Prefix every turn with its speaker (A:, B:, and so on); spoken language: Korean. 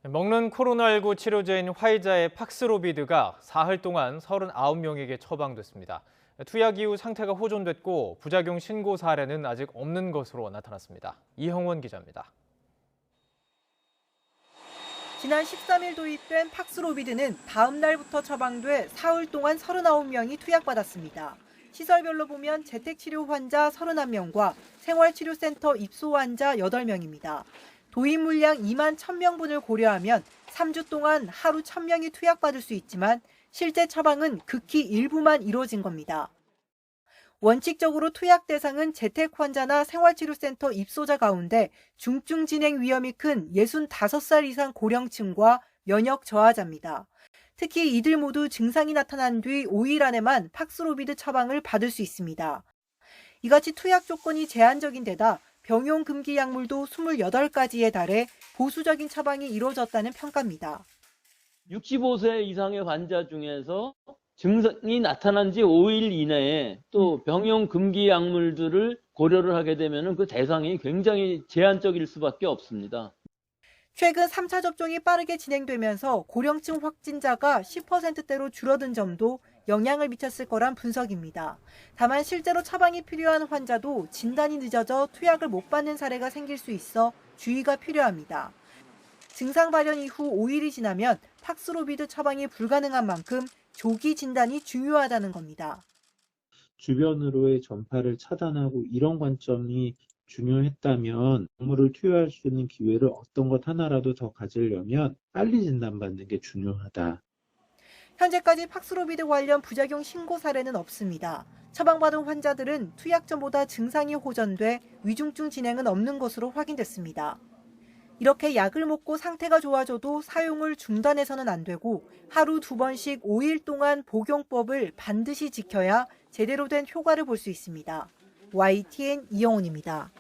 A: 먹는 코로나19 치료제인 화이자의 팍스로비드가 사흘 동안 39명에게 처방됐습니다. 투약 이후 상태가 호전됐고 부작용 신고 사례는 아직 없는 것으로 나타났습니다. 이형원 기자입니다.
B: 지난 13일 도입된 팍스로비드는 다음 날부터 처방돼 사흘 동안 39명이 투약받았습니다. 시설별로 보면 재택치료 환자 31명과 생활치료센터 입소 환자 8명입니다. 도입 물량 2만 1,000명분을 고려하면 3주 동안 하루 1,000명이 투약받을 수 있지만 실제 처방은 극히 일부만 이루어진 겁니다. 원칙적으로 투약 대상은 재택 환자나 생활치료센터 입소자 가운데 중증 진행 위험이 큰 65살 이상 고령층과 면역 저하자입니다. 특히 이들 모두 증상이 나타난 뒤 5일 안에만 팍스로비드 처방을 받을 수 있습니다. 이같이 투약 조건이 제한적인 데다 병용 금기 약물도 28가지에 달해 보수적인 처방이 이루어졌다는 평가입니다.
C: 65세 이상의 환자 중에서 증상이 나타난 지 5일 이내에 또 병용 금기 약물들을 고려를 하게 되면 그 대상이 굉장히 제한적일 수밖에 없습니다.
B: 최근 3차 접종이 빠르게 진행되면서 고령층 확진자가 10%대로 줄어든 점도 영향을 미쳤을 거란 분석입니다. 다만 실제로 처방이 필요한 환자도 진단이 늦어져 투약을 못 받는 사례가 생길 수 있어 주의가 필요합니다. 증상 발현 이후 5일이 지나면 팍스로비드 처방이 불가능한 만큼 조기 진단이 중요하다는 겁니다.
D: 주변으로의 전파를 차단하고 이런 관점이 중요했다면 약물을 투여할 수 있는 기회를 어떤 것 하나라도 더 가지려면 빨리 진단받는 게 중요하다.
B: 현재까지 팍스로비드 관련 부작용 신고 사례는 없습니다. 처방받은 환자들은 투약 전보다 증상이 호전돼 위중증 진행은 없는 것으로 확인됐습니다. 이렇게 약을 먹고 상태가 좋아져도 사용을 중단해서는 안 되고 하루 2번씩 5일 동안 복용법을 반드시 지켜야 제대로 된 효과를 볼 수 있습니다. YTN 이영훈입니다.